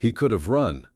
He could have run,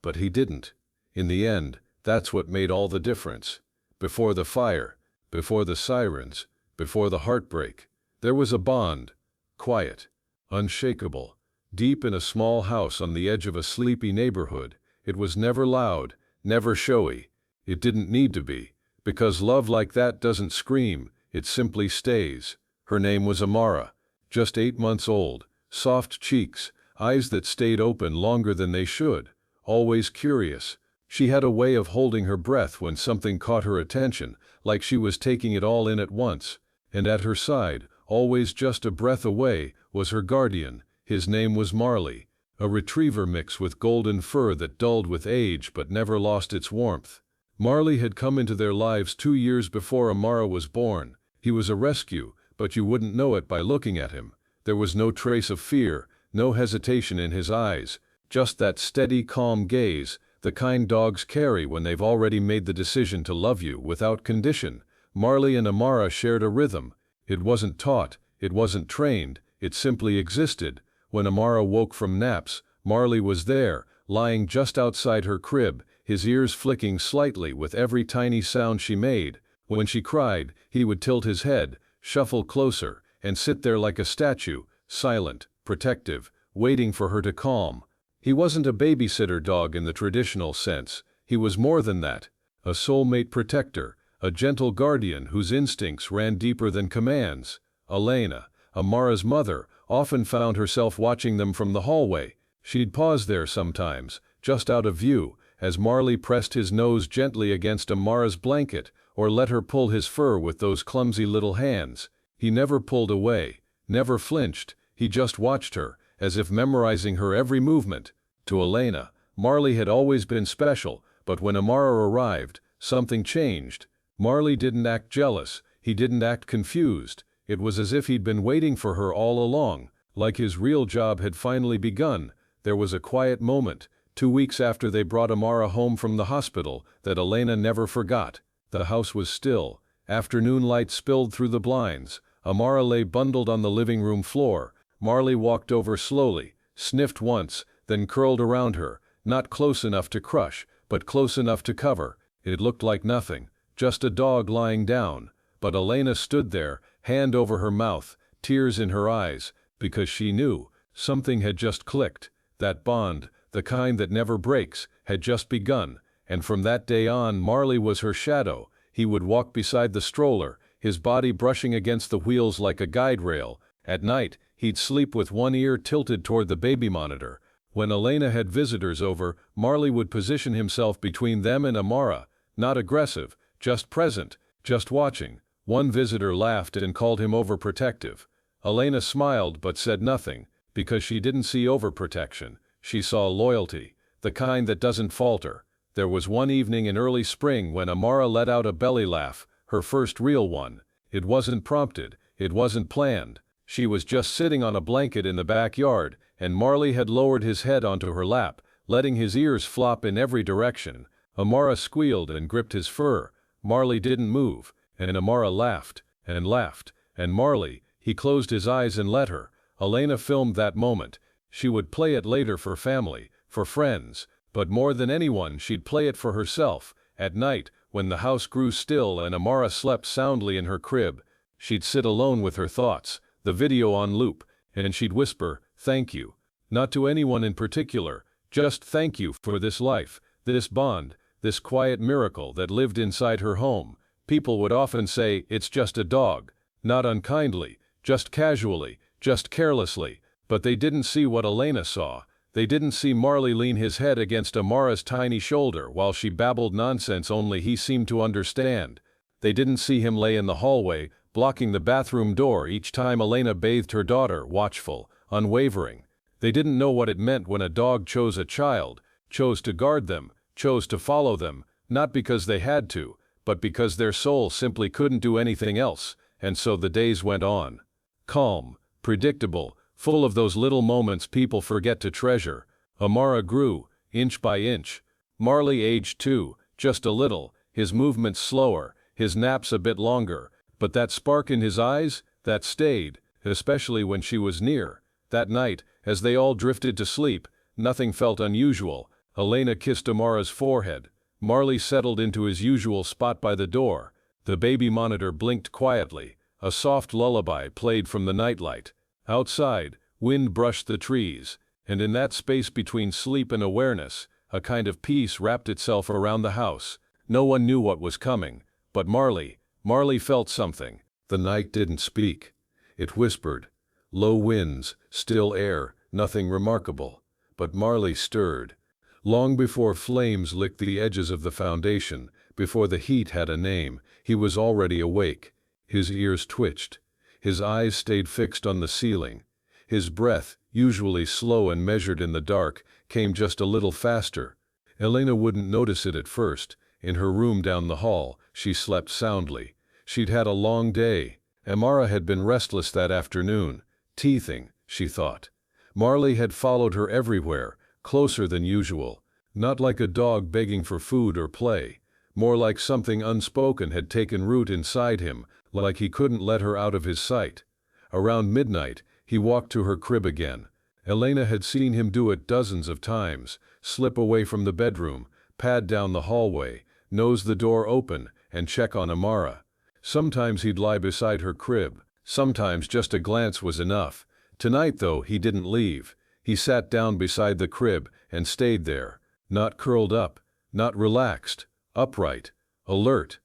but he didn't. In the end, that's what made all the difference. Before the fire, before the sirens, before the heartbreak, there was a bond, quiet, unshakable, deep in a small house on the edge of a sleepy neighborhood. It was never loud, never showy. It didn't need to be, because love like that doesn't scream, it simply stays. Her name was Amara, just 8 months old, soft cheeks, eyes that stayed open longer than they should, always curious. She had a way of holding her breath when something caught her attention, like she was taking it all in at once. And at her side, always just a breath away, was her guardian. His name was Marley, a retriever mix with golden fur that dulled with age but never lost its warmth. Marley had come into their lives 2 years before Amara was born. He was a rescue, but you wouldn't know it by looking at him. There was no trace of fear, no hesitation in his eyes, just that steady, calm gaze, the kind dogs carry when they've already made the decision to love you without condition. Marley and Amara shared a rhythm. It wasn't taught, it wasn't trained, it simply existed. When Amara woke from naps, Marley was there, lying just outside her crib, his ears flicking slightly with every tiny sound she made. When she cried, he would tilt his head, shuffle closer, and sit there like a statue, silent, protective, waiting for her to calm. He wasn't a babysitter dog in the traditional sense. He was more than that, a soulmate protector, a gentle guardian whose instincts ran deeper than commands. Elena, Amara's mother, often found herself watching them from the hallway. She'd pause there sometimes, just out of view, as Marley pressed his nose gently against Amara's blanket, or let her pull his fur with those clumsy little hands. He never pulled away, never flinched, he just watched her, as if memorizing her every movement. To Elena, Marley had always been special, but when Amara arrived, something changed. Marley didn't act jealous, he didn't act confused. It was as if he'd been waiting for her all along, like his real job had finally begun. There was a quiet moment, 2 weeks after they brought Amara home from the hospital, that Elena never forgot. The house was still. Afternoon light spilled through the blinds. Amara lay bundled on the living room floor. Marley walked over slowly, sniffed once, then curled around her, not close enough to crush, but close enough to cover. It looked like nothing, just a dog lying down. But Elena stood there, hand over her mouth, tears in her eyes, because she knew something had just clicked. That bond, the kind that never breaks, had just begun. And from that day on, Marley was her shadow. He would walk beside the stroller, his body brushing against the wheels like a guide rail. At night, he'd sleep with one ear tilted toward the baby monitor. When Elena had visitors over, Marley would position himself between them and Amara, not aggressive, just present, just watching. One visitor laughed and called him overprotective. Elena smiled but said nothing, because she didn't see overprotection. She saw loyalty, the kind that doesn't falter. There was one evening in early spring when Amara let out a belly laugh, her first real one. It wasn't prompted, it wasn't planned. She was just sitting on a blanket in the backyard, and Marley had lowered his head onto her lap, letting his ears flop in every direction. Amara squealed and gripped his fur. Marley didn't move, and Amara laughed, and Marley, he closed his eyes and let her. Elena filmed that moment. She would play it later for family, for friends, but more than anyone she'd play it for herself. At night, when the house grew still and Amara slept soundly in her crib, she'd sit alone with her thoughts, the video on loop, and she'd whisper, "Thank you." Not to anyone in particular, just thank you for this life, this bond, this quiet miracle that lived inside her home. People would often say, "It's just a dog," not unkindly, just casually, just carelessly, but they didn't see what Elena saw. They didn't see Marley lean his head against Amara's tiny shoulder while she babbled nonsense only he seemed to understand. They didn't see him lay in the hallway, blocking the bathroom door each time Elena bathed her daughter, watchful, unwavering. They didn't know what it meant when a dog chose a child, chose to guard them, chose to follow them, not because they had to, but because their soul simply couldn't do anything else. And so the days went on. Calm, predictable, full of those little moments people forget to treasure. Amara grew, inch by inch. Marley aged too, just a little, his movements slower, his naps a bit longer, but that spark in his eyes, that stayed, especially when she was near. That night, as they all drifted to sleep, nothing felt unusual. Elena kissed Amara's forehead. Marley settled into his usual spot by the door. The baby monitor blinked quietly. A soft lullaby played from the nightlight. Outside, wind brushed the trees, and in that space between sleep and awareness, a kind of peace wrapped itself around the house. No one knew what was coming, but Marley felt something. The night didn't speak. It whispered. Low winds, still air, nothing remarkable. But Marley stirred. Long before flames licked the edges of the foundation, before the heat had a name, he was already awake. His ears twitched. His eyes stayed fixed on the ceiling. His breath, usually slow and measured in the dark, came just a little faster. Elena wouldn't notice it at first. In her room down the hall, she slept soundly. She'd had a long day. Amara had been restless that afternoon. Teething, she thought. Marley had followed her everywhere, closer than usual. Not like a dog begging for food or play. More like something unspoken had taken root inside him, like he couldn't let her out of his sight. Around midnight, he walked to her crib again. Elena had seen him do it dozens of times, slip away from the bedroom, pad down the hallway, nose the door open, and check on Amara. Sometimes he'd lie beside her crib, sometimes just a glance was enough. Tonight, though, he didn't leave. He sat down beside the crib and stayed there, not curled up, not relaxed, upright, alert.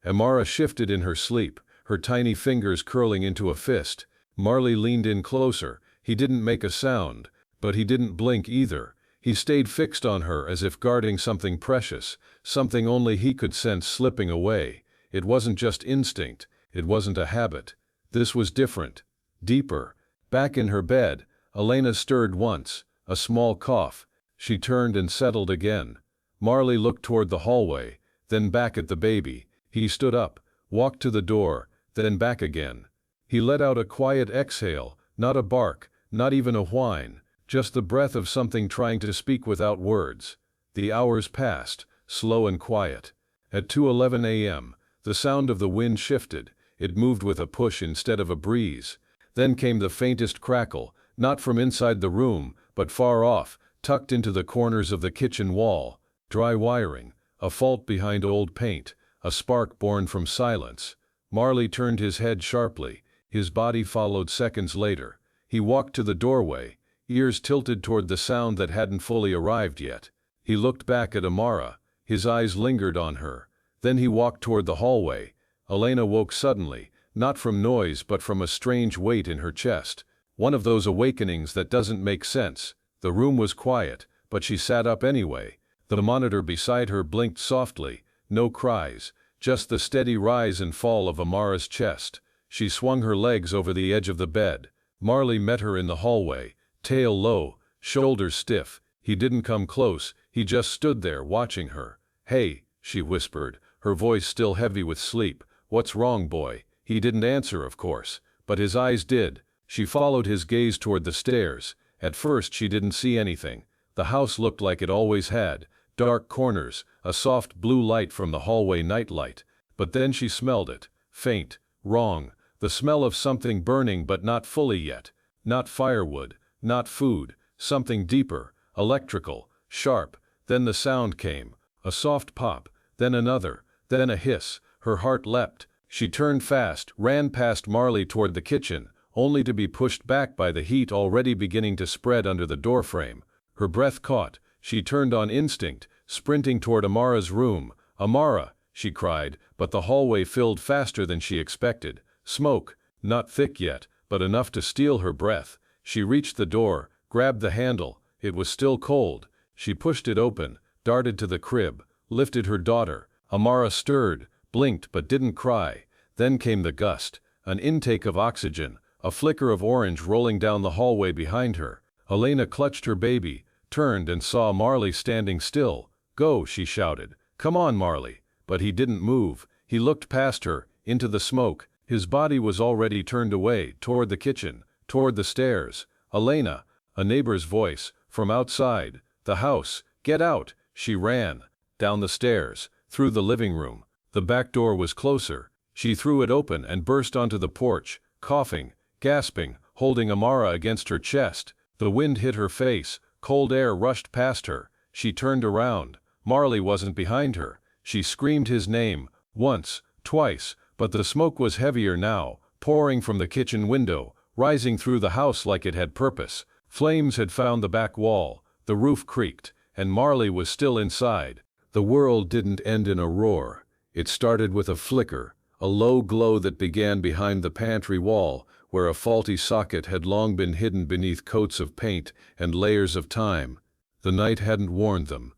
Amara shifted in her sleep, her tiny fingers curling into a fist. Marley leaned in closer. He didn't make a sound, but he didn't blink either. He stayed fixed on her as if guarding something precious, something only he could sense slipping away. It wasn't just instinct, it wasn't a habit. This was different, deeper. Back in her bed, Elena stirred once, a small cough. She turned and settled again. Marley looked toward the hallway, then back at the baby. He stood up, walked to the door, then back again. He let out a quiet exhale, not a bark, not even a whine, just the breath of something trying to speak without words. The hours passed, slow and quiet. At 2:11 a.m., the sound of the wind shifted. It moved with a push instead of a breeze. Then came the faintest crackle, not from inside the room, but far off, tucked into the corners of the kitchen wall. Dry wiring, a fault behind old paint, a spark born from silence. Marley turned his head sharply. His body followed seconds later. He walked to the doorway, ears tilted toward the sound that hadn't fully arrived yet. He looked back at Amara. His eyes lingered on her. Then he walked toward the hallway. Elena woke suddenly, not from noise but from a strange weight in her chest. One of those awakenings that doesn't make sense. The room was quiet, but she sat up anyway. The monitor beside her blinked softly. No cries, just the steady rise and fall of Amara's chest. She swung her legs over the edge of the bed. Marley met her in the hallway, tail low, shoulders stiff. He didn't come close, he just stood there watching her. "Hey," she whispered, her voice still heavy with sleep. "What's wrong, boy?" He didn't answer, of course, but his eyes did. She followed his gaze toward the stairs. At first she didn't see anything. The house looked like it always had, dark corners, a soft blue light from the hallway nightlight. But then she smelled it, faint, wrong, the smell of something burning but not fully yet. Not firewood, not food, something deeper, electrical, sharp. Then the sound came, a soft pop, then another, then a hiss. Her heart leapt. She turned fast, ran past Marley toward the kitchen, only to be pushed back by the heat already beginning to spread under the doorframe. Her breath caught. She turned on instinct, sprinting toward Amara's room. "Amara!" she cried, but the hallway filled faster than she expected. Smoke, not thick yet, but enough to steal her breath. She reached the door, grabbed the handle. It was still cold. She pushed it open, darted to the crib, lifted her daughter. Amara stirred, blinked but didn't cry. Then came the gust, an intake of oxygen, a flicker of orange rolling down the hallway behind her. Elena clutched her baby, turned and saw Marley standing still. "Go," she shouted. "Come on, Marley." But he didn't move. He looked past her, into the smoke. His body was already turned away, toward the kitchen, toward the stairs. "Elena," a neighbor's voice, from outside the house. "Get out!" She ran. Down the stairs, through the living room. The back door was closer. She threw it open and burst onto the porch, coughing, gasping, holding Amara against her chest. The wind hit her face, Cold air rushed past her. She turned around. Marley wasn't behind her. She screamed his name, once, twice, but the smoke was heavier now, pouring from the kitchen window, rising through the house like it had purpose. Flames had found the back wall, the roof creaked, and Marley was still inside. The world didn't end in a roar. It started with a flicker, a low glow that began behind the pantry wall, where a faulty socket had long been hidden beneath coats of paint and layers of time. The night hadn't warned them.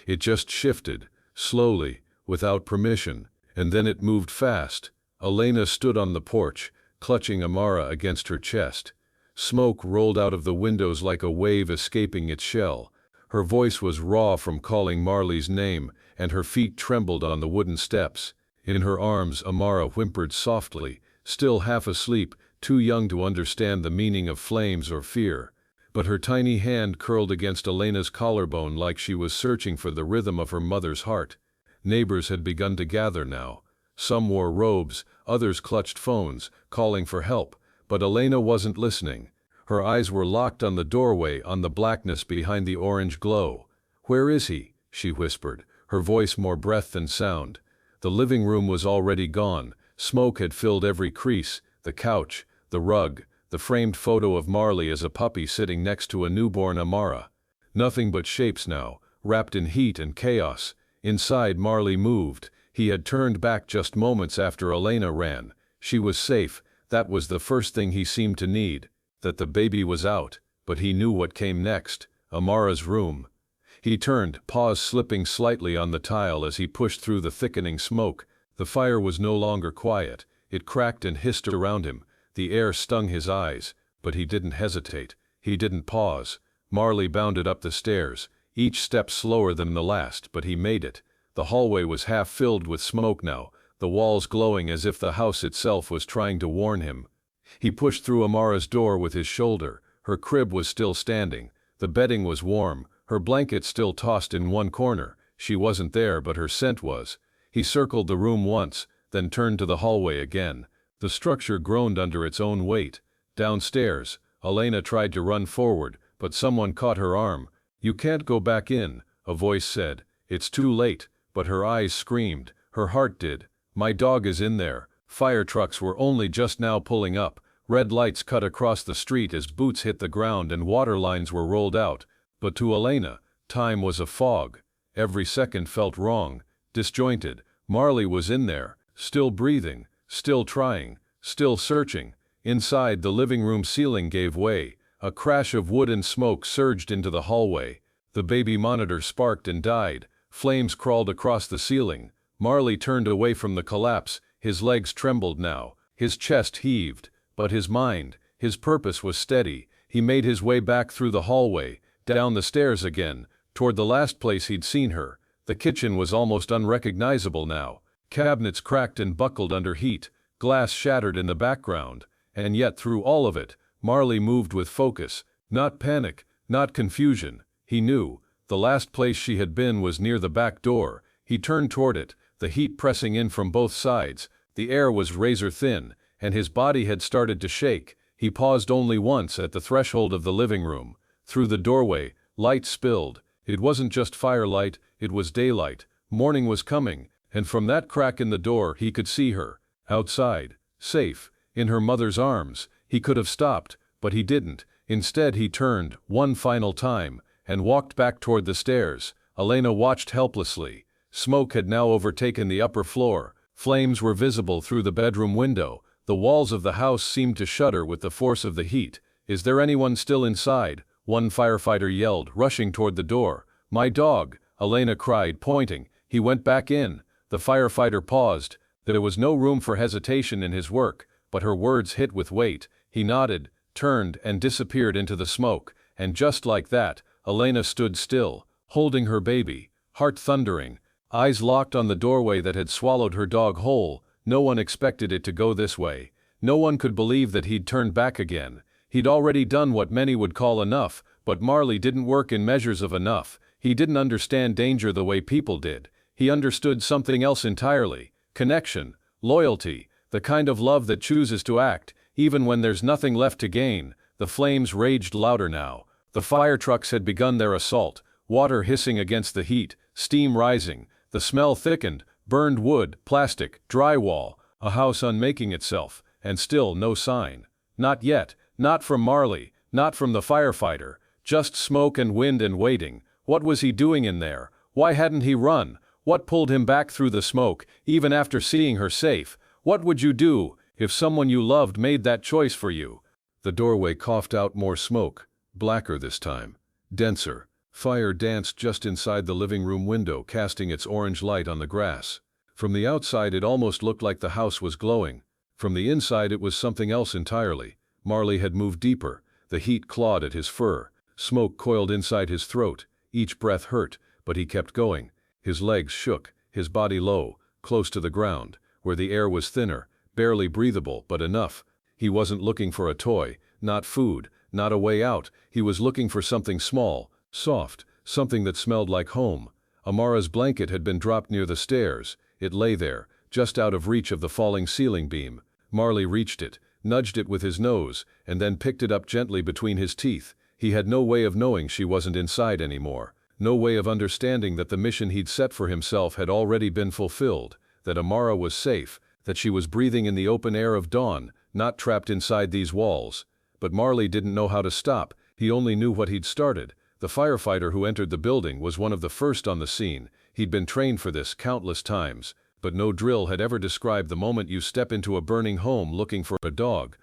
It just shifted, slowly, without permission, and then it moved fast. Elena stood on the porch, clutching Amara against her chest. Smoke rolled out of the windows like a wave escaping its shell. Her voice was raw from calling Marley's name, and her feet trembled on the wooden steps. In her arms Amara whimpered softly, still half asleep, too young to understand the meaning of flames or fear. But her tiny hand curled against Elena's collarbone like she was searching for the rhythm of her mother's heart. Neighbors had begun to gather now. Some wore robes, others clutched phones, calling for help, but Elena wasn't listening. Her eyes were locked on the doorway, on the blackness behind the orange glow. "Where is he?" she whispered, her voice more breath than sound. The living room was already gone. Smoke had filled every crease, the couch, the rug, the framed photo of Marley as a puppy sitting next to a newborn Amara. Nothing but shapes now, wrapped in heat and chaos. Inside, Marley moved. He had turned back just moments after Elena ran. She was safe. That was the first thing he seemed to need. That the baby was out, but he knew what came next. Amara's room. He turned, paws slipping slightly on the tile as he pushed through the thickening smoke. The fire was no longer quiet. It cracked and hissed around him. The air stung his eyes, but he didn't hesitate. He didn't pause. Marley bounded up the stairs, each step slower than the last, but he made it. The hallway was half filled with smoke now, the walls glowing as if the house itself was trying to warn him. He pushed through Amara's door with his shoulder. Her crib was still standing. The bedding was warm, her blanket still tossed in one corner. She wasn't there, but her scent was. He circled the room once, then turned to the hallway again. The structure groaned under its own weight. Downstairs, Elena tried to run forward, but someone caught her arm. "You can't go back in," a voice said. "It's too late," but her eyes screamed. Her heart did. "My dog is in there." Fire trucks were only just now pulling up. Red lights cut across the street as boots hit the ground and water lines were rolled out. But to Elena, time was a fog. Every second felt wrong, disjointed. Marley was in there, still breathing, still trying, still searching. Inside, the living room ceiling gave way. A crash of wood and smoke surged into the hallway. The baby monitor sparked and died. Flames crawled across the ceiling. Marley turned away from the collapse. His legs trembled now. His chest heaved. But his mind, his purpose was steady. He made his way back through the hallway, down the stairs again, toward the last place he'd seen her. The kitchen was almost unrecognizable now. Cabinets cracked and buckled under heat. Glass shattered in the background. And yet through all of it, Marley moved with focus. Not panic, not confusion. He knew. The last place she had been was near the back door. He turned toward it, the heat pressing in from both sides. The air was razor thin, and his body had started to shake. He paused only once at the threshold of the living room. Through the doorway, light spilled. It wasn't just firelight, it was daylight. Morning was coming, and from that crack in the door he could see her. Outside, safe, in her mother's arms. He could have stopped, but he didn't. Instead he turned, one final time, and walked back toward the stairs. Elena watched helplessly. Smoke had now overtaken the upper floor. Flames were visible through the bedroom window. The walls of the house seemed to shudder with the force of the heat. "Is there anyone still inside?" one firefighter yelled, rushing toward the door. "My dog," Elena cried, pointing. He went back in. The firefighter paused. There was no room for hesitation in his work, but her words hit with weight. He nodded, turned, and disappeared into the smoke. And just like that, Elena stood still, holding her baby, heart thundering, eyes locked on the doorway that had swallowed her dog whole. No one expected it to go this way. No one could believe that he'd turned back again. He'd already done what many would call enough, but Marley didn't work in measures of enough. He didn't understand danger the way people did. He understood something else entirely. Connection, loyalty, the kind of love that chooses to act, even when there's nothing left to gain. The flames raged louder now. The fire trucks had begun their assault, water hissing against the heat, steam rising, the smell thickened, burned wood, plastic, drywall, a house unmaking itself, and still no sign. Not yet, not from Marley, not from the firefighter, just smoke and wind and waiting. What was he doing in there? Why hadn't he run? What pulled him back through the smoke, even after seeing her safe? What would you do if someone you loved made that choice for you? The doorway coughed out more smoke, blacker this time, denser. Fire danced just inside the living room window, casting its orange light on the grass. From the outside it almost looked like the house was glowing. From the inside it was something else entirely. Marley had moved deeper. The heat clawed at his fur. Smoke coiled inside his throat. Each breath hurt, but he kept going. His legs shook, his body low, close to the ground, where the air was thinner, barely breathable, but enough. He wasn't looking for a toy, not food, not a way out. He was looking for something small, soft, something that smelled like home. Amara's blanket had been dropped near the stairs. It lay there, just out of reach of the falling ceiling beam. Marley reached it, nudged it with his nose, and then picked it up gently between his teeth. He had no way of knowing she wasn't inside anymore. No way of understanding that the mission he'd set for himself had already been fulfilled, that Amara was safe, that she was breathing in the open air of dawn, not trapped inside these walls. But Marley didn't know how to stop. He only knew what he'd started. The firefighter who entered the building was one of the first on the scene. He'd been trained for this countless times, but no drill had ever described the moment you step into a burning home looking for a dog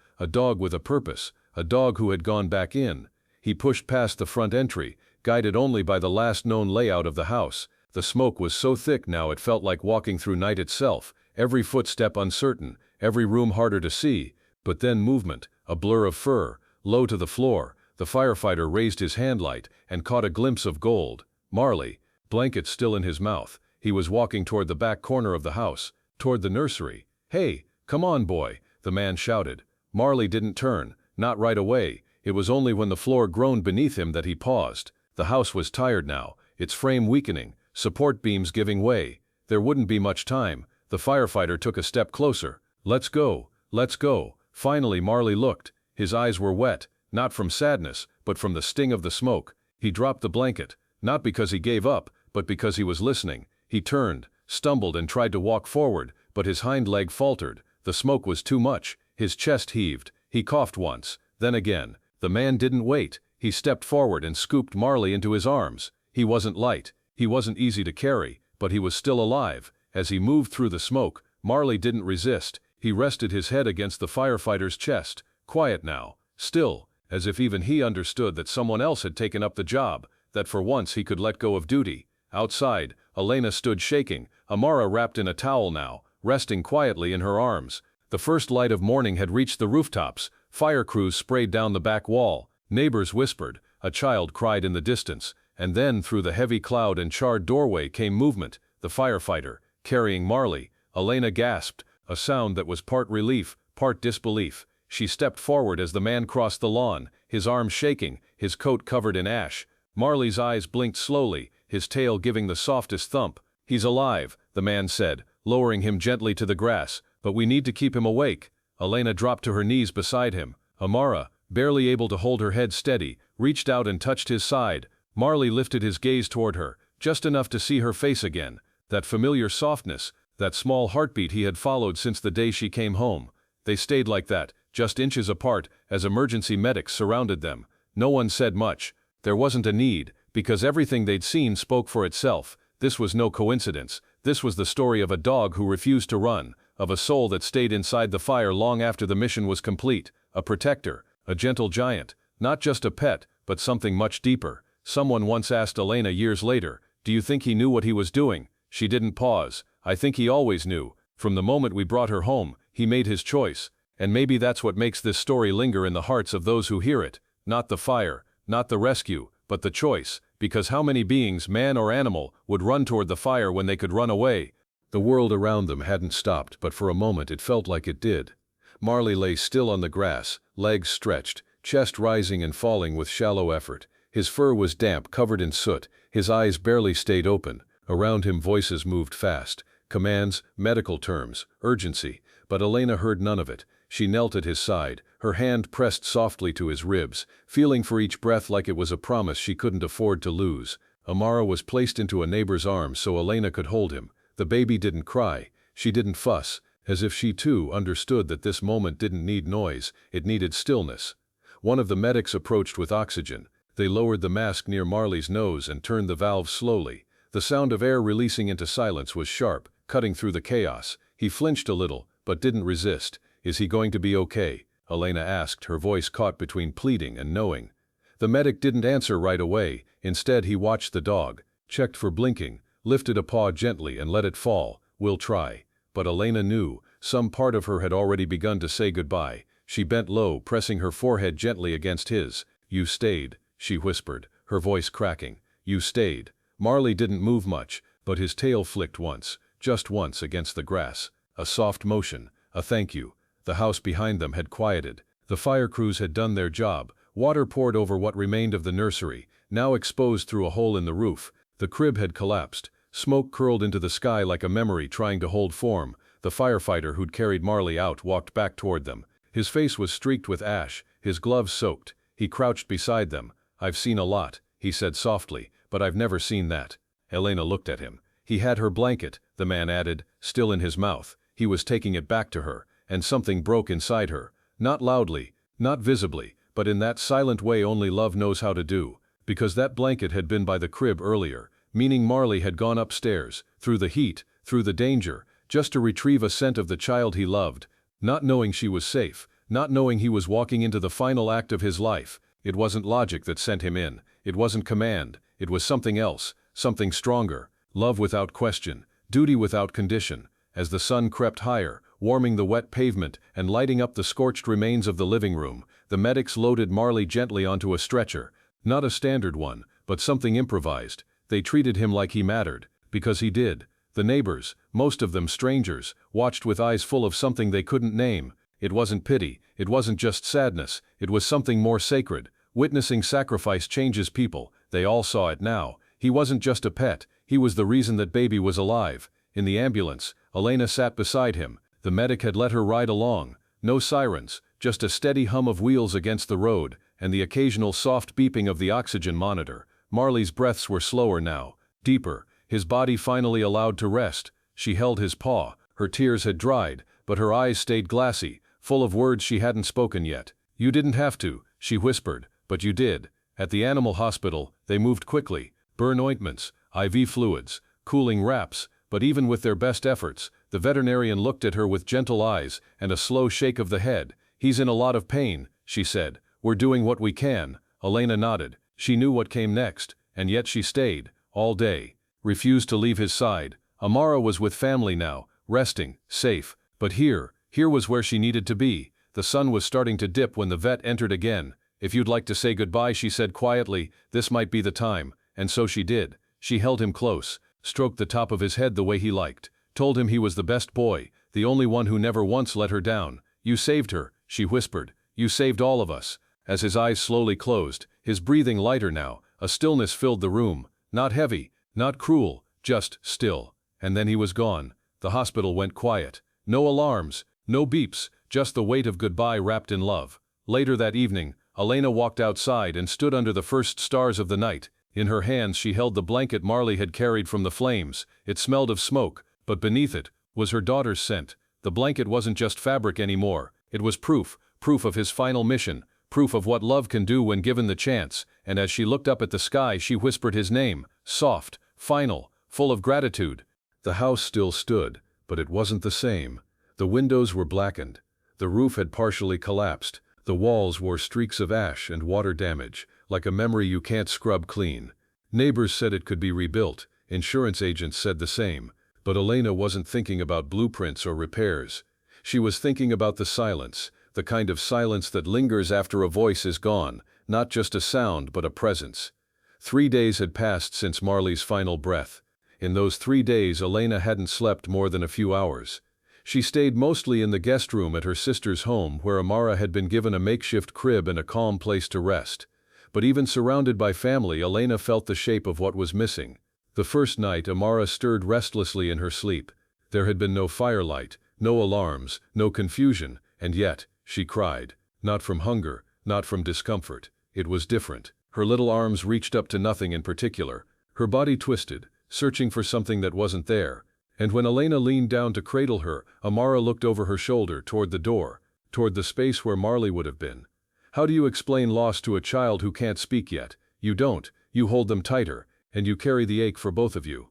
with a purpose, a dog who had gone back in. He pushed past the front entry, guided only by the last known layout of the house. The smoke was so thick now it felt like walking through night itself, every footstep uncertain, every room harder to see. But then movement, a blur of fur, low to the floor. The firefighter raised his handlight and caught a glimpse of gold. Marley, blanket still in his mouth. He was walking toward the back corner of the house, toward the nursery. "Hey, come on, boy," the man shouted. Marley didn't turn, not right away. It was only when the floor groaned beneath him that he paused. The house was tired now, its frame weakening, support beams giving way. There wouldn't be much time. The firefighter took a step closer. "Let's go, let's go." Finally Marley looked. His eyes were wet, not from sadness, but from the sting of the smoke. He dropped the blanket, not because he gave up, but because he was listening. He turned, stumbled and tried to walk forward, but his hind leg faltered. The smoke was too much. His chest heaved. He coughed once, then again. The man didn't wait. He stepped forward and scooped Marley into his arms. He wasn't light. He wasn't easy to carry, but he was still alive. As he moved through the smoke, Marley didn't resist. He rested his head against the firefighter's chest, quiet now, still, as if even he understood that someone else had taken up the job, that for once he could let go of duty. Outside, Elena stood shaking, Amara wrapped in a towel now, resting quietly in her arms. The first light of morning had reached the rooftops. Fire crews sprayed down the back wall. Neighbors whispered. A child cried in the distance. And then through the heavy cloud and charred doorway came movement. The firefighter, carrying Marley. Elena gasped, a sound that was part relief, part disbelief. She stepped forward as the man crossed the lawn, his arms shaking, his coat covered in ash. Marley's eyes blinked slowly, his tail giving the softest thump. "He's alive," the man said, lowering him gently to the grass, "but we need to keep him awake." Elena dropped to her knees beside him. Amara, barely able to hold her head steady, reached out and touched his side. Marley lifted his gaze toward her, just enough to see her face again. That familiar softness, that small heartbeat he had followed since the day she came home. They stayed like that, just inches apart, as emergency medics surrounded them. No one said much. There wasn't a need, because everything they'd seen spoke for itself. This was no coincidence. This was the story of a dog who refused to run, of a soul that stayed inside the fire long after the mission was complete, a protector, a gentle giant, not just a pet, but something much deeper. Someone once asked Elena years later, "Do you think he knew what he was doing?" She didn't pause. "I think he always knew. From the moment we brought her home, he made his choice. And maybe that's what makes this story linger in the hearts of those who hear it. Not the fire, not the rescue, but the choice. Because how many beings, man or animal, would run toward the fire when they could run away?" The world around them hadn't stopped, but for a moment it felt like it did. Marley lay still on the grass, legs stretched, chest rising and falling with shallow effort. His fur was damp, covered in soot. His eyes barely stayed open. Around him voices moved fast. Commands, medical terms, urgency. But Elena heard none of it. She knelt at his side, her hand pressed softly to his ribs, feeling for each breath like it was a promise she couldn't afford to lose. Amara was placed into a neighbor's arms so Elena could hold him. The baby didn't cry, she didn't fuss, as if she too understood that this moment didn't need noise, it needed stillness. One of the medics approached with oxygen. They lowered the mask near Marley's nose and turned the valve slowly. The sound of air releasing into silence was sharp, cutting through the chaos. He flinched a little, but didn't resist. "Is he going to be okay?" Elena asked, her voice caught between pleading and knowing. The medic didn't answer right away. Instead he watched the dog, checked for blinking, lifted a paw gently and let it fall. "We'll try." But Elena knew, some part of her had already begun to say goodbye. She bent low, pressing her forehead gently against his. "You stayed," she whispered, her voice cracking. "You stayed." Marley didn't move much, but his tail flicked once, just once against the grass. A soft motion, a thank you. The house behind them had quieted. The fire crews had done their job. Water poured over what remained of the nursery, now exposed through a hole in the roof. The crib had collapsed. Smoke curled into the sky like a memory trying to hold form. The firefighter who'd carried Marley out walked back toward them. His face was streaked with ash, his gloves soaked. He crouched beside them. "I've seen a lot," he said softly, "but I've never seen that." Elena looked at him. "He had her blanket," the man added, still in his mouth. He was taking it back to her, and something broke inside her. Not loudly, not visibly, but in that silent way only love knows how to do. Because that blanket had been by the crib earlier, meaning Marley had gone upstairs, through the heat, through the danger, just to retrieve a scent of the child he loved, not knowing she was safe, not knowing he was walking into the final act of his life. It wasn't logic that sent him in, it wasn't command, it was something else, something stronger, love without question, duty without condition. As the sun crept higher, warming the wet pavement and lighting up the scorched remains of the living room, the medics loaded Marley gently onto a stretcher, not a standard one, but something improvised. They treated him like he mattered, because he did. The neighbors, most of them strangers, watched with eyes full of something they couldn't name. It wasn't pity, it wasn't just sadness, it was something more sacred. Witnessing sacrifice changes people, they all saw it now. He wasn't just a pet, he was the reason that baby was alive. In the ambulance, Elena sat beside him. The medic had let her ride along. No sirens, just a steady hum of wheels against the road, and the occasional soft beeping of the oxygen monitor. Marley's breaths were slower now, deeper, his body finally allowed to rest. She held his paw, her tears had dried, but her eyes stayed glassy, full of words she hadn't spoken yet. "You didn't have to," she whispered, "but you did." At the animal hospital, they moved quickly. Burn ointments, IV fluids, cooling wraps, but even with their best efforts, the veterinarian looked at her with gentle eyes and a slow shake of the head. "He's in a lot of pain," she said. "We're doing what we can." Elena nodded. She knew what came next, and yet she stayed, all day, refused to leave his side. Amara was with family now, resting, safe, but here was where she needed to be. The sun was starting to dip when the vet entered again. "If you'd like to say goodbye," she said quietly, "this might be the time." And so she did. She held him close, stroked the top of his head the way he liked, told him he was the best boy, the only one who never once let her down. "You saved her," she whispered. "You saved all of us." As his eyes slowly closed, his breathing lighter now, a stillness filled the room. Not heavy, not cruel, just still. And then he was gone. The hospital went quiet. No alarms, no beeps, just the weight of goodbye wrapped in love. Later that evening, Elena walked outside and stood under the first stars of the night. In her hands she held the blanket Marley had carried from the flames. It smelled of smoke, but beneath it was her daughter's scent. The blanket wasn't just fabric anymore. It was proof of his final mission, proof of what love can do when given the chance. And as she looked up at the sky, she whispered his name, soft, final, full of gratitude. The house still stood, but it wasn't the same. The windows were blackened. The roof had partially collapsed. The walls wore streaks of ash and water damage, like a memory you can't scrub clean. Neighbors said it could be rebuilt, insurance agents said the same, but Elena wasn't thinking about blueprints or repairs. She was thinking about the silence, the kind of silence that lingers after a voice is gone, not just a sound but a presence. 3 days had passed since Marley's final breath. In those 3 days Elena hadn't slept more than a few hours. She stayed mostly in the guest room at her sister's home, where Amara had been given a makeshift crib and a calm place to rest. But even surrounded by family, Elena felt the shape of what was missing. The first night Amara stirred restlessly in her sleep. There had been no firelight, no alarms, no confusion, And yet, she cried. Not from hunger, not from discomfort. It was different. Her little arms reached up to nothing in particular. Her body twisted, searching for something that wasn't there. And when Elena leaned down to cradle her, Amara looked over her shoulder toward the door, toward the space where Marley would have been. How do you explain loss to a child who can't speak yet? You don't. You hold them tighter, and you carry the ache for both of you.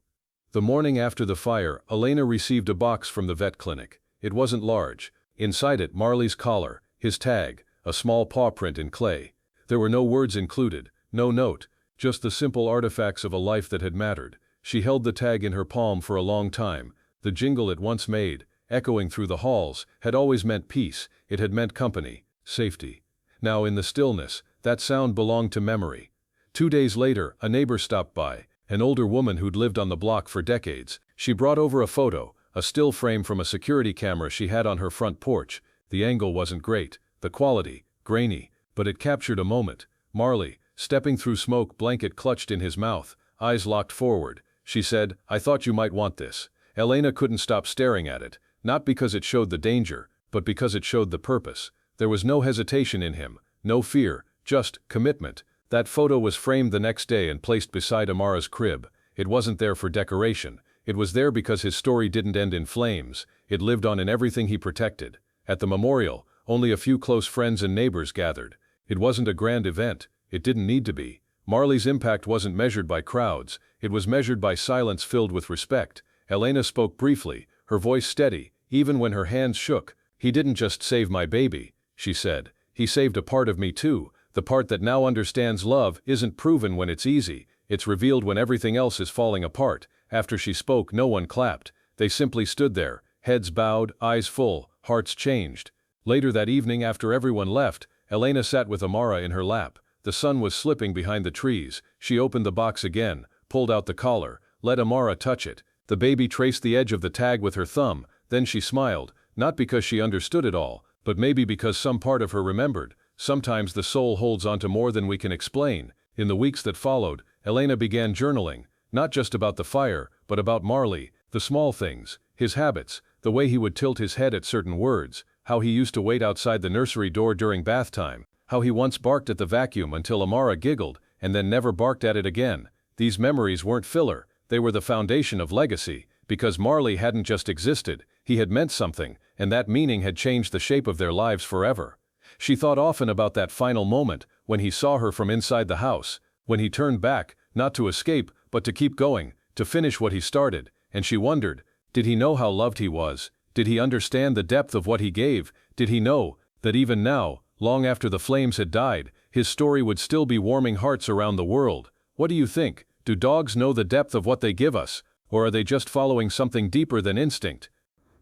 The morning after the fire, Elena received a box from the vet clinic. It wasn't large. Inside it, Marley's collar, his tag, a small paw print in clay. There were no words included, no note, just the simple artifacts of a life that had mattered. She held the tag in her palm for a long time. The jingle it once made, echoing through the halls, had always meant peace. It had meant company, safety. Now in the stillness, that sound belonged to memory. 2 days later, a neighbor stopped by, an older woman who'd lived on the block for decades. She brought over a photo, a still frame from a security camera she had on her front porch. The angle wasn't great, the quality, grainy, but it captured a moment. Marley, stepping through smoke, blanket clutched in his mouth, eyes locked forward. She said, "I thought you might want this." Elena couldn't stop staring at it, not because it showed the danger, but because it showed the purpose. There was no hesitation in him, no fear, just commitment. That photo was framed the next day and placed beside Amara's crib. It wasn't there for decoration. It was there because his story didn't end in flames. It lived on in everything he protected. At the memorial, only a few close friends and neighbors gathered. It wasn't a grand event. It didn't need to be. Marley's impact wasn't measured by crowds. It was measured by silence filled with respect. Elena spoke briefly, her voice steady, even when her hands shook. "He didn't just save my baby," she said. "He saved a part of me too. The part that now understands love isn't proven when it's easy. It's revealed when everything else is falling apart." After she spoke, no one clapped. They simply stood there, heads bowed, eyes full, hearts changed. Later that evening, after everyone left, Elena sat with Amara in her lap. The sun was slipping behind the trees. She opened the box again, pulled out the collar, let Amara touch it. The baby traced the edge of the tag with her thumb. Then she smiled, not because she understood it all, but maybe because some part of her remembered. Sometimes the soul holds on to more than we can explain. In the weeks that followed, Elena began journaling, not just about the fire, but about Marley, the small things, his habits, the way he would tilt his head at certain words, how he used to wait outside the nursery door during bath time, how he once barked at the vacuum until Amara giggled, and then never barked at it again. These memories weren't filler, they were the foundation of legacy, because Marley hadn't just existed, he had meant something, and that meaning had changed the shape of their lives forever. She thought often about that final moment, when he saw her from inside the house, when he turned back, not to escape, but to keep going, to finish what he started, and she wondered, did he know how loved he was? Did he understand the depth of what he gave? Did he know that even now, long after the flames had died, his story would still be warming hearts around the world? What do you think? Do dogs know the depth of what they give us, or are they just following something deeper than instinct?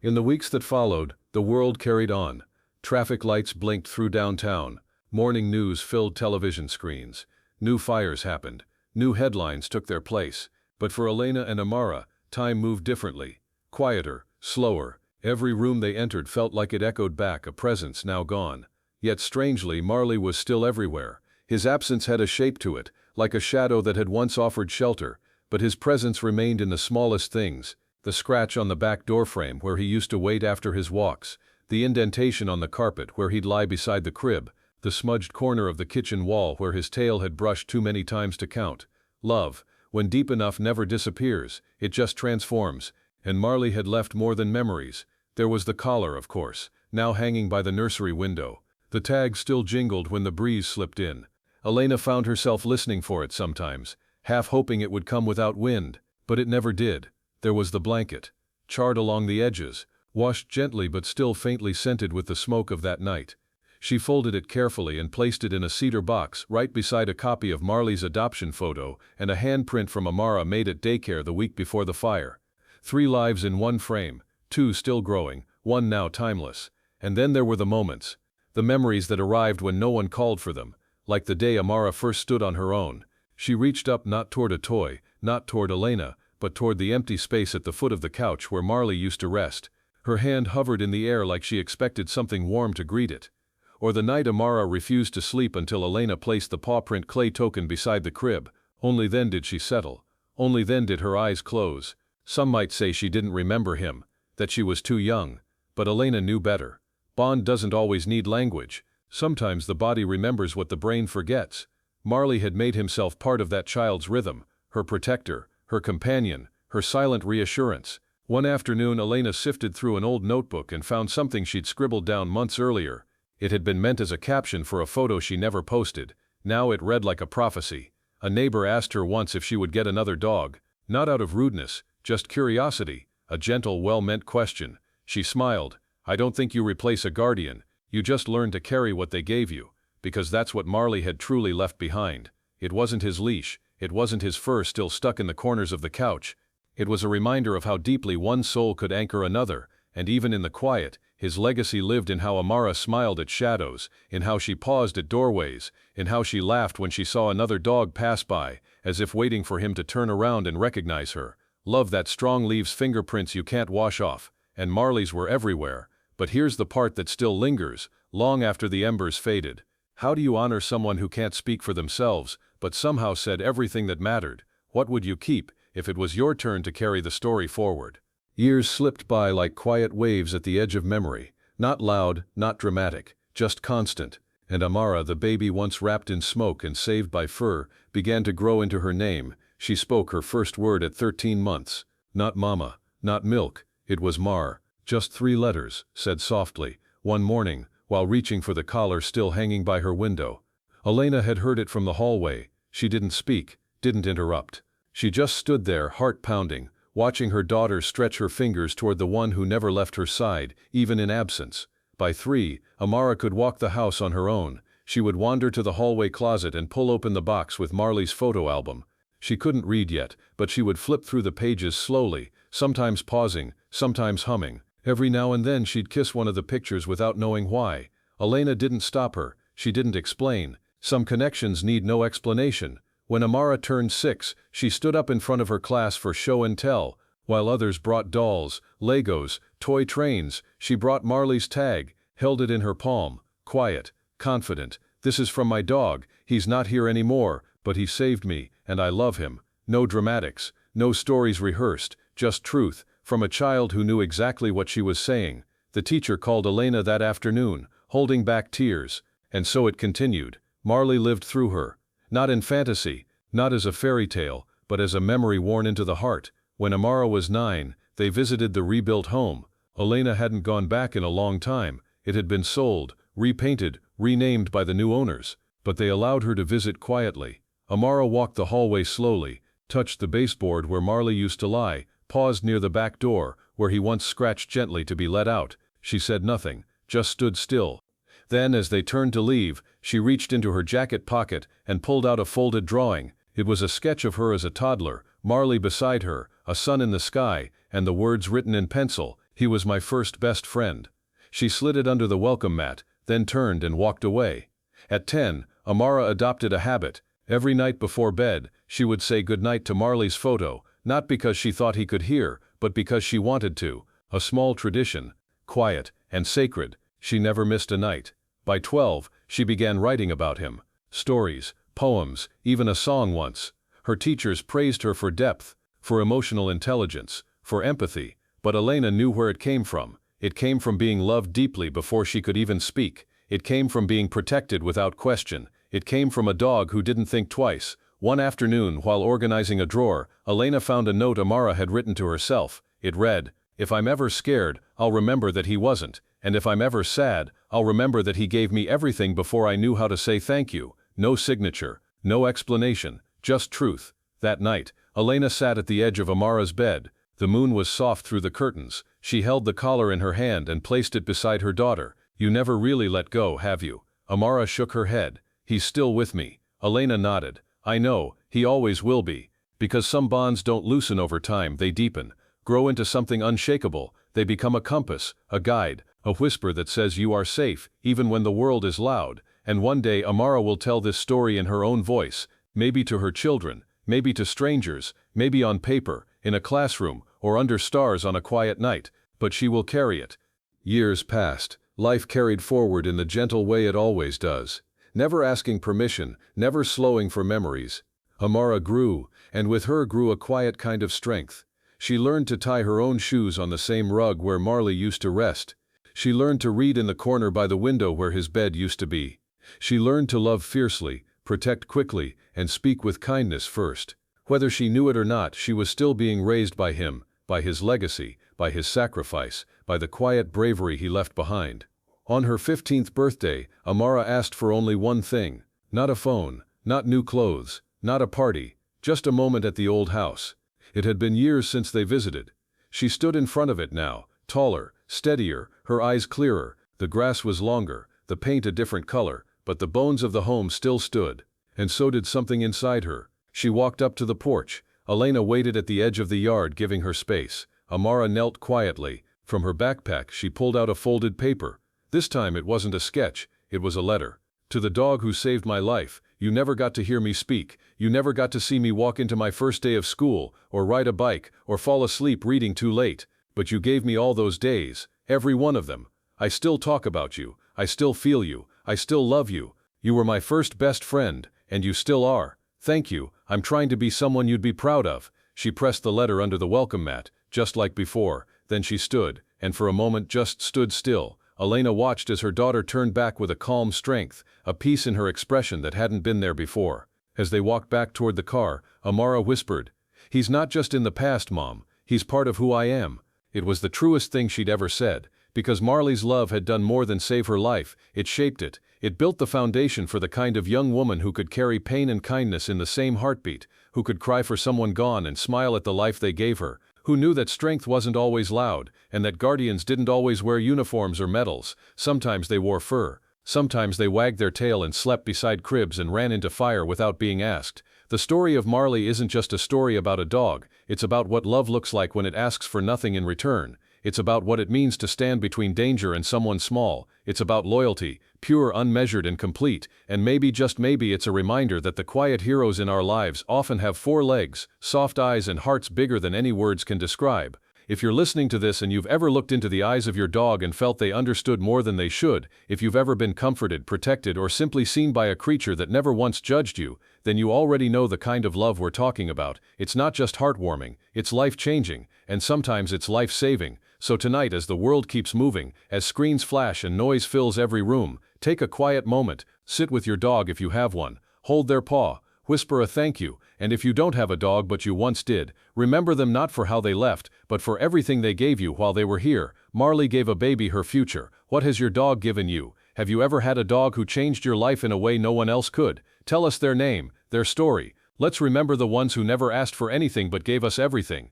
In the weeks that followed, the world carried on. Traffic lights blinked through downtown. Morning news filled television screens. New fires happened. New headlines took their place. But for Elena and Amara, time moved differently. Quieter, slower. Every room they entered felt like it echoed back a presence now gone. Yet strangely, Marley was still everywhere. His absence had a shape to it, like a shadow that had once offered shelter, but his presence remained in the smallest things. The scratch on the back doorframe where he used to wait after his walks, the indentation on the carpet where he'd lie beside the crib, the smudged corner of the kitchen wall where his tail had brushed too many times to count. Love, when deep enough, never disappears, it just transforms, and Marley had left more than memories. There was the collar, of course, now hanging by the nursery window. The tag still jingled when the breeze slipped in. Elena found herself listening for it sometimes, half hoping it would come without wind, but it never did. There was the blanket, charred along the edges, washed gently but still faintly scented with the smoke of that night. She folded it carefully and placed it in a cedar box right beside a copy of Marley's adoption photo and a handprint from Amara made at daycare the week before the fire. 3 lives in one frame, 2 still growing, 1 now timeless. And then there were the moments, the memories that arrived when no one called for them, like the day Amara first stood on her own. She reached up, not toward a toy, not toward Elena, but toward the empty space at the foot of the couch where Marley used to rest. Her hand hovered in the air like she expected something warm to greet it. Or the night Amara refused to sleep until Elena placed the paw print clay token beside the crib. Only then did she settle. Only then did her eyes close. Some might say she didn't remember him, that she was too young, but Elena knew better. Bond doesn't always need language. Sometimes the body remembers what the brain forgets. Marley had made himself part of that child's rhythm, her protector, her companion, her silent reassurance. One afternoon Elena sifted through an old notebook and found something she'd scribbled down months earlier. It had been meant as a caption for a photo she never posted. Now it read like a prophecy. A neighbor asked her once if she would get another dog, not out of rudeness, just curiosity, a gentle, well-meant question. She smiled. "I don't think you replace a guardian, you just learn to carry what they gave you," because that's what Marley had truly left behind. It wasn't his leash, it wasn't his fur still stuck in the corners of the couch. It was a reminder of how deeply one soul could anchor another, and even in the quiet, his legacy lived in how Amara smiled at shadows, in how she paused at doorways, in how she laughed when she saw another dog pass by, as if waiting for him to turn around and recognize her. Love that strong leaves fingerprints you can't wash off, and Marley's were everywhere. But here's the part that still lingers, long after the embers faded. How do you honor someone who can't speak for themselves, but somehow said everything that mattered? What would you keep, if it was your turn to carry the story forward? Years slipped by like quiet waves at the edge of memory, not loud, not dramatic, just constant, and Amara, the baby once wrapped in smoke and saved by fur, began to grow into her name. She spoke her first word at 13 months. Not mama, not milk, it was Mar. Just 3 letters, said softly, one morning, while reaching for the collar still hanging by her window. Elena had heard it from the hallway. She didn't speak, didn't interrupt. She just stood there, heart pounding, watching her daughter stretch her fingers toward the one who never left her side, even in absence. By 3, Amara could walk the house on her own. She would wander to the hallway closet and pull open the box with Marley's photo album. She couldn't read yet, but she would flip through the pages slowly, sometimes pausing, sometimes humming. Every now and then she'd kiss one of the pictures without knowing why. Elena didn't stop her, she didn't explain. Some connections need no explanation. When Amara turned 6, she stood up in front of her class for show and tell. While others brought dolls, Legos, toy trains, she brought Marley's tag, held it in her palm, quiet, confident. "This is from my dog, he's not here anymore, but he saved me, and I love him." No dramatics, no stories rehearsed, just truth, from a child who knew exactly what she was saying. The teacher called Elena that afternoon, holding back tears. And so it continued. Marley lived through her. Not in fantasy, not as a fairy tale, but as a memory worn into the heart. When Amara was 9, they visited the rebuilt home. Elena hadn't gone back in a long time. It had been sold, repainted, renamed by the new owners. But they allowed her to visit quietly. Amara walked the hallway slowly, touched the baseboard where Marley used to lie, paused near the back door, where he once scratched gently to be let out. She said nothing, just stood still. Then, as they turned to leave, she reached into her jacket pocket and pulled out a folded drawing. It was a sketch of her as a toddler, Marley beside her, a sun in the sky, and the words written in pencil, "He was my first best friend." She slid it under the welcome mat, then turned and walked away. At 10, Amara adopted a habit. Every night before bed, she would say goodnight to Marley's photo, not because she thought he could hear, but because she wanted to. A small tradition, quiet and sacred. She never missed a night. By 12, she began writing about him. Stories, poems, even a song once. Her teachers praised her for depth, for emotional intelligence, for empathy, but Elena knew where it came from. It came from being loved deeply before she could even speak. It came from being protected without question. It came from a dog who didn't think twice. One afternoon, while organizing a drawer, Elena found a note Amara had written to herself. It read, "If I'm ever scared, I'll remember that he wasn't, and if I'm ever sad, I'll remember that he gave me everything before I knew how to say thank you." No signature, no explanation, just truth. That night, Elena sat at the edge of Amara's bed. The moon was soft through the curtains. She held the collar in her hand and placed it beside her daughter. "You never really let go, have you?" Amara shook her head. "He's still with me." Elena nodded. "I know, he always will be. Because some bonds don't loosen over time, they deepen, grow into something unshakable. They become a compass, a guide, a whisper that says you are safe, even when the world is loud." And one day Amara will tell this story in her own voice, maybe to her children, maybe to strangers, maybe on paper, in a classroom, or under stars on a quiet night, but she will carry it. Years passed. Life carried forward in the gentle way it always does. Never asking permission, never slowing for memories. Amara grew, and with her grew a quiet kind of strength. She learned to tie her own shoes on the same rug where Marley used to rest. She learned to read in the corner by the window where his bed used to be. She learned to love fiercely, protect quickly, and speak with kindness first. Whether she knew it or not, she was still being raised by him, by his legacy, by his sacrifice, by the quiet bravery he left behind. On her 15th birthday, Amara asked for only one thing. Not a phone, not new clothes, not a party, just a moment at the old house. It had been years since they visited. She stood in front of it now, taller, steadier, her eyes clearer. The grass was longer, the paint a different color, but the bones of the home still stood. And so did something inside her. She walked up to the porch. Elena waited at the edge of the yard, giving her space. Amara knelt quietly. From her backpack she pulled out a folded paper. This time it wasn't a sketch, it was a letter. To the dog who saved my life, you never got to hear me speak, you never got to see me walk into my first day of school, or ride a bike, or fall asleep reading too late, but you gave me all those days, every one of them. I still talk about you, I still feel you, I still love you. You were my first best friend, and you still are. Thank you, I'm trying to be someone you'd be proud of. She pressed the letter under the welcome mat, just like before, then she stood, and for a moment just stood still. Elena watched as her daughter turned back with a calm strength, a peace in her expression that hadn't been there before. As they walked back toward the car, Amara whispered, "He's not just in the past, Mom, he's part of who I am." It was the truest thing she'd ever said, because Marley's love had done more than save her life, it shaped it. It built the foundation for the kind of young woman who could carry pain and kindness in the same heartbeat, who could cry for someone gone and smile at the life they gave her, who knew that strength wasn't always loud, and that guardians didn't always wear uniforms or medals. Sometimes they wore fur. Sometimes they wagged their tail and slept beside cribs and ran into fire without being asked. The story of Marley isn't just a story about a dog, it's about what love looks like when it asks for nothing in return. It's about what it means to stand between danger and someone small. It's about loyalty, pure, unmeasured, and complete. And maybe, just maybe, it's a reminder that the quiet heroes in our lives often have 4 legs, soft eyes, and hearts bigger than any words can describe. If you're listening to this and you've ever looked into the eyes of your dog and felt they understood more than they should, if you've ever been comforted, protected, or simply seen by a creature that never once judged you, then you already know the kind of love we're talking about. It's not just heartwarming, it's life-changing, and sometimes it's life-saving. So tonight, as the world keeps moving, as screens flash and noise fills every room, take a quiet moment, sit with your dog if you have one, hold their paw, whisper a thank you, and if you don't have a dog but you once did, remember them not for how they left, but for everything they gave you while they were here. Marley gave a baby her future. What has your dog given you? Have you ever had a dog who changed your life in a way no one else could? Tell us their name, their story. Let's remember the ones who never asked for anything but gave us everything.